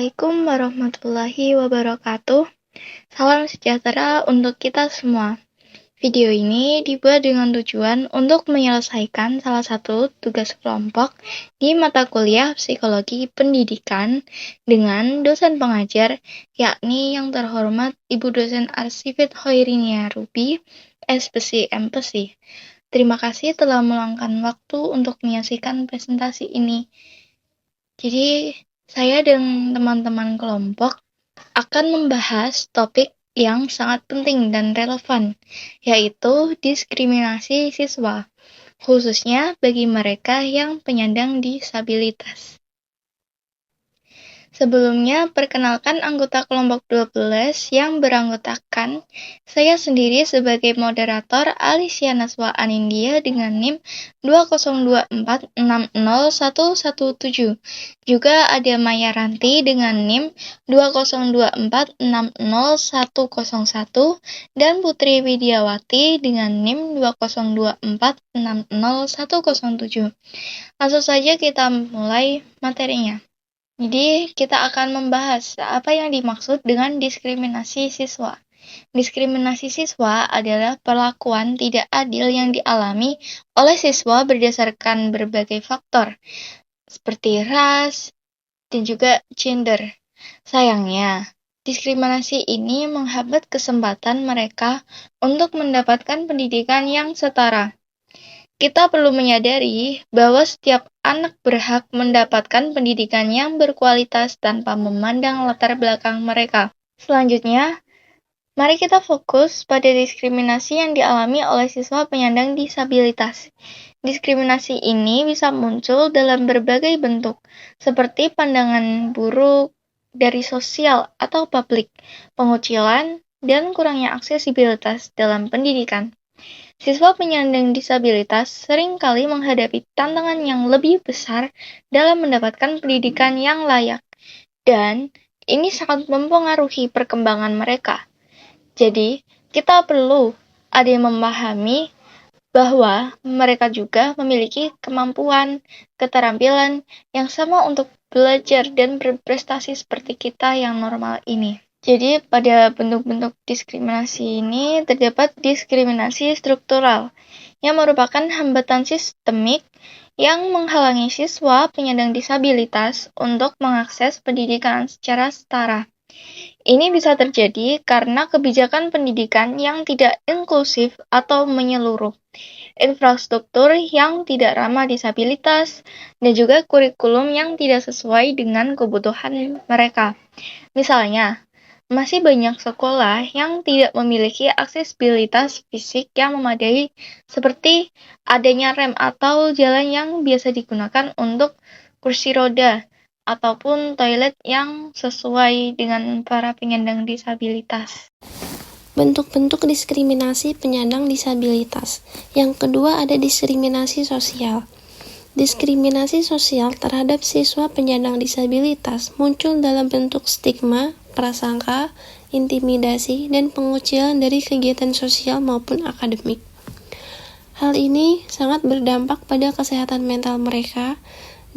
Assalamualaikum warahmatullahi wabarakatuh. Salam sejahtera untuk kita semua. Video ini dibuat dengan tujuan untuk menyelesaikan salah satu tugas kelompok di mata kuliah Psikologi Pendidikan dengan dosen pengajar, yakni yang terhormat Ibu Dosen Arsifit Hoirinia Ruby, SPC MPC. Terima kasih telah meluangkan waktu untuk menyaksikan presentasi ini. Jadi, saya dan teman-teman kelompok akan membahas topik yang sangat penting dan relevan, yaitu diskriminasi siswa, khususnya bagi mereka yang penyandang disabilitas. Sebelumnya, perkenalkan anggota kelompok 12 yang beranggotakan saya sendiri sebagai moderator Alicia Naswa Anindya dengan NIM 2024601117. Juga ada Maya Ranti dengan NIM 2024601101 dan Putri Widiawati dengan NIM 2024601107. Langsung saja kita mulai materinya. Jadi, kita akan membahas apa yang dimaksud dengan diskriminasi siswa. Diskriminasi siswa adalah perlakuan tidak adil yang dialami oleh siswa berdasarkan berbagai faktor, seperti ras dan juga gender. Sayangnya, diskriminasi ini menghambat kesempatan mereka untuk mendapatkan pendidikan yang setara. Kita perlu menyadari bahwa setiap anak berhak mendapatkan pendidikan yang berkualitas tanpa memandang latar belakang mereka. Selanjutnya, mari kita fokus pada diskriminasi yang dialami oleh siswa penyandang disabilitas. Diskriminasi ini bisa muncul dalam berbagai bentuk, seperti pandangan buruk dari sosial atau publik, pengucilan, dan kurangnya aksesibilitas dalam pendidikan. Siswa penyandang disabilitas seringkali menghadapi tantangan yang lebih besar dalam mendapatkan pendidikan yang layak, dan ini sangat mempengaruhi perkembangan mereka. Jadi, kita perlu ada yang memahami bahwa mereka juga memiliki kemampuan, keterampilan yang sama untuk belajar dan berprestasi seperti kita yang normal ini. Jadi, pada bentuk-bentuk diskriminasi ini terdapat diskriminasi struktural, yang merupakan hambatan sistemik yang menghalangi siswa penyandang disabilitas untuk mengakses pendidikan secara setara. Ini bisa terjadi karena kebijakan pendidikan yang tidak inklusif atau menyeluruh, infrastruktur yang tidak ramah disabilitas, dan juga kurikulum yang tidak sesuai dengan kebutuhan mereka. Misalnya, masih banyak sekolah yang tidak memiliki aksesibilitas fisik yang memadai, seperti adanya rem atau jalan yang biasa digunakan untuk kursi roda, ataupun toilet yang sesuai dengan para penyandang disabilitas. Bentuk-bentuk diskriminasi penyandang disabilitas. Yang kedua ada diskriminasi sosial. Diskriminasi sosial terhadap siswa penyandang disabilitas muncul dalam bentuk stigma, prasangka, intimidasi, dan pengucilan dari kegiatan sosial maupun akademik. Hal ini sangat berdampak pada kesehatan mental mereka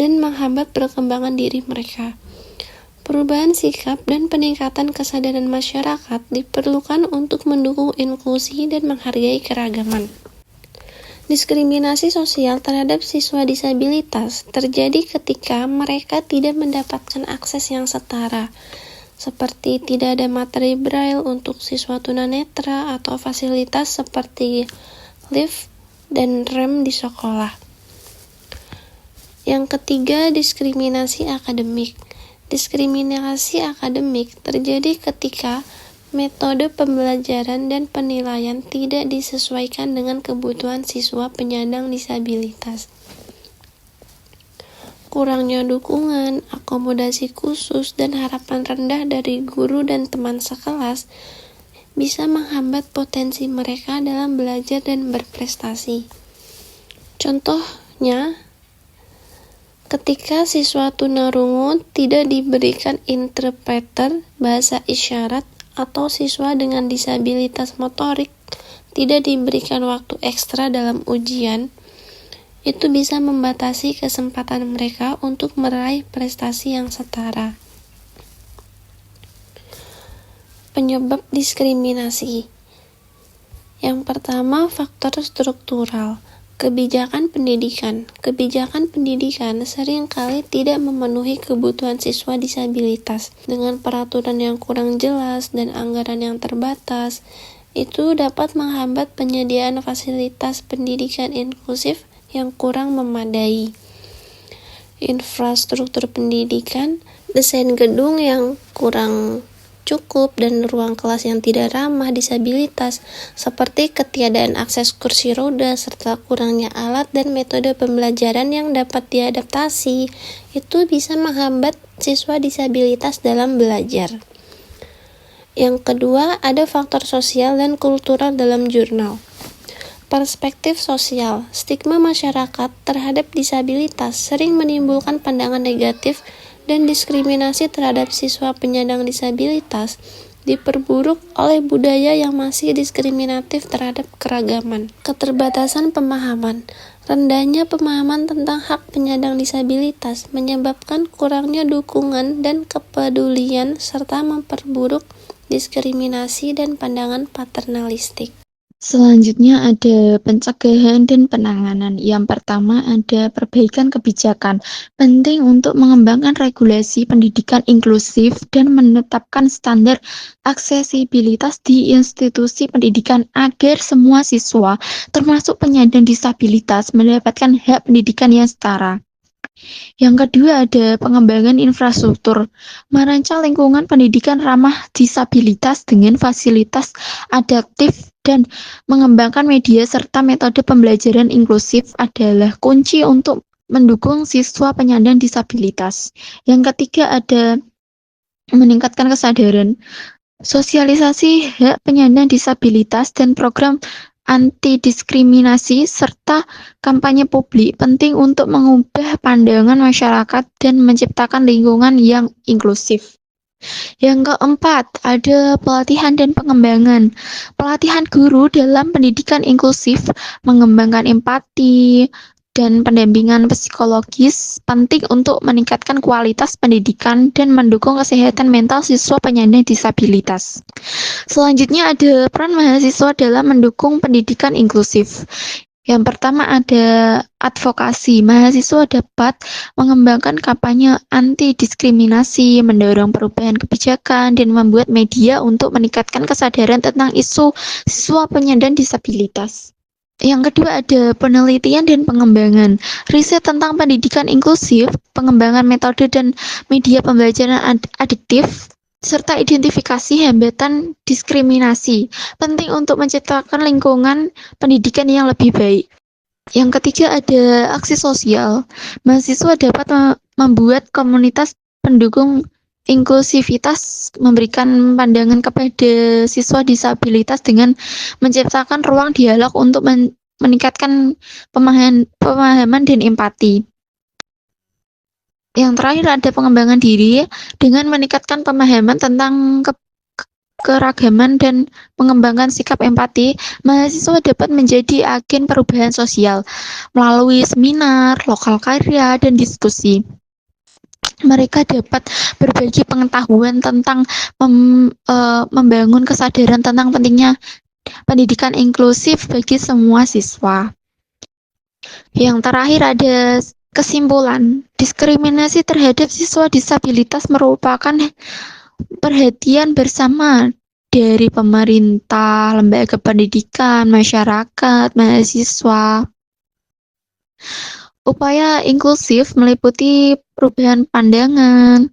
dan menghambat perkembangan diri mereka. Perubahan sikap dan peningkatan kesadaran masyarakat diperlukan untuk mendukung inklusi dan menghargai keragaman. Diskriminasi sosial terhadap siswa disabilitas terjadi ketika mereka tidak mendapatkan akses yang setara, seperti tidak ada materi braille untuk siswa tunanetra atau fasilitas seperti lift dan rem di sekolah. Yang ketiga, diskriminasi akademik. Diskriminasi akademik terjadi ketika metode pembelajaran dan penilaian tidak disesuaikan dengan kebutuhan siswa penyandang disabilitas. Kurangnya dukungan, akomodasi khusus, dan harapan rendah dari guru dan teman sekelas bisa menghambat potensi mereka dalam belajar dan berprestasi. Contohnya, ketika siswa tunarungu tidak diberikan interpreter bahasa isyarat atau siswa dengan disabilitas motorik tidak diberikan waktu ekstra dalam ujian, itu bisa membatasi kesempatan mereka untuk meraih prestasi yang setara. penyebab diskriminasi. Yang pertama, faktor struktural. Kebijakan pendidikan. Kebijakan pendidikan seringkali tidak memenuhi kebutuhan siswa disabilitas. Dengan peraturan yang kurang jelas dan anggaran yang terbatas, itu dapat menghambat penyediaan fasilitas pendidikan inklusif yang kurang memadai. Infrastruktur pendidikan, desain gedung yang kurang cukup dan ruang kelas yang tidak ramah disabilitas, seperti ketiadaan akses kursi roda serta kurangnya alat dan metode pembelajaran yang dapat diadaptasi, itu bisa menghambat siswa disabilitas dalam belajar. Yang kedua, ada faktor sosial dan kultural dalam jurnal. Perspektif sosial, stigma masyarakat terhadap disabilitas sering menimbulkan pandangan negatif dan diskriminasi terhadap siswa penyandang disabilitas diperburuk oleh budaya yang masih diskriminatif terhadap keragaman. Keterbatasan pemahaman, rendahnya pemahaman tentang hak penyandang disabilitas menyebabkan kurangnya dukungan dan kepedulian serta memperburuk diskriminasi dan pandangan paternalistik. Selanjutnya ada pencegahan dan penanganan. Yang pertama ada perbaikan kebijakan. Penting untuk mengembangkan regulasi pendidikan inklusif dan menetapkan standar aksesibilitas di institusi pendidikan agar semua siswa, termasuk penyandang disabilitas, mendapatkan hak pendidikan yang setara. Yang kedua ada pengembangan infrastruktur, merancang lingkungan pendidikan ramah disabilitas dengan fasilitas adaptif dan mengembangkan media serta metode pembelajaran inklusif adalah kunci untuk mendukung siswa penyandang disabilitas. Yang ketiga ada meningkatkan kesadaran, sosialisasi hak penyandang disabilitas dan program anti-diskriminasi serta kampanye publik penting untuk mengubah pandangan masyarakat dan menciptakan lingkungan yang inklusif. Yang keempat, ada pelatihan dan pengembangan. Pelatihan guru dalam pendidikan inklusif, mengembangkan empati, dan pendampingan psikologis penting untuk meningkatkan kualitas pendidikan dan mendukung kesehatan mental siswa penyandang disabilitas. Selanjutnya ada peran mahasiswa dalam mendukung pendidikan inklusif. Yang pertama ada advokasi. Mahasiswa dapat mengembangkan kampanye anti-diskriminasi, mendorong perubahan kebijakan, dan membuat media untuk meningkatkan kesadaran tentang isu siswa penyandang disabilitas. Yang kedua ada penelitian dan pengembangan. Riset tentang pendidikan inklusif, pengembangan metode dan media pembelajaran adiktif, serta identifikasi hambatan diskriminasi, penting untuk menciptakan lingkungan pendidikan yang lebih baik. Yang ketiga ada aksi sosial. Mahasiswa dapat membuat komunitas pendukung inklusivitas, memberikan pandangan kepada siswa disabilitas dengan menciptakan ruang dialog untuk meningkatkan pemahaman dan empati. Yang terakhir ada pengembangan diri dengan meningkatkan pemahaman tentang keragaman dan mengembangkan sikap empati. Mahasiswa dapat menjadi agen perubahan sosial melalui seminar, lokal karya, dan diskusi. Mereka dapat berbagi pengetahuan tentang membangun kesadaran tentang pentingnya pendidikan inklusif bagi semua siswa. Yang terakhir ada kesimpulan. Diskriminasi terhadap siswa disabilitas merupakan perhatian bersama dari pemerintah, lembaga pendidikan, masyarakat, mahasiswa. Upaya inklusif meliputi perubahan pandangan,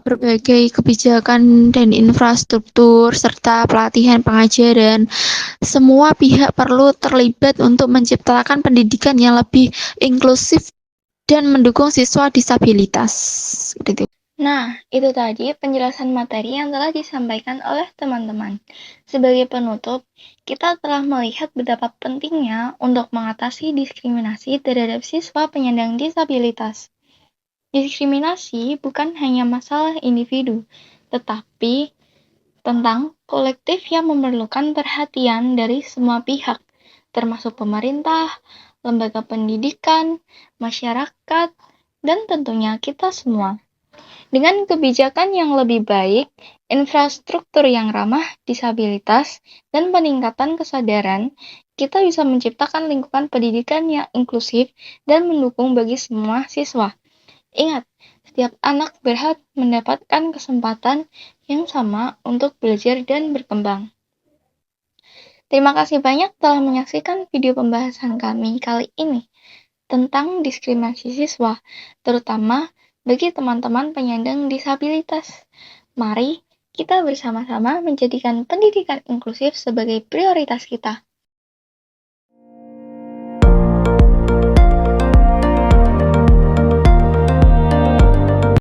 berbagai kebijakan dan infrastruktur, serta pelatihan pengajaran. Semua pihak perlu terlibat untuk menciptakan pendidikan yang lebih inklusif dan mendukung siswa disabilitas. Nah, itu tadi penjelasan materi yang telah disampaikan oleh teman-teman. Sebagai penutup, kita telah melihat betapa pentingnya untuk mengatasi diskriminasi terhadap siswa penyandang disabilitas. Diskriminasi bukan hanya masalah individu, tetapi tentang kolektif yang memerlukan perhatian dari semua pihak, termasuk pemerintah, lembaga pendidikan, masyarakat, dan tentunya kita semua. Dengan kebijakan yang lebih baik, infrastruktur yang ramah disabilitas, dan peningkatan kesadaran, kita bisa menciptakan lingkungan pendidikan yang inklusif dan mendukung bagi semua siswa. Ingat, setiap anak berhak mendapatkan kesempatan yang sama untuk belajar dan berkembang. Terima kasih banyak telah menyaksikan video pembahasan kami kali ini tentang diskriminasi siswa, terutama bagi teman-teman penyandang disabilitas. Mari kita bersama-sama menjadikan pendidikan inklusif sebagai prioritas kita.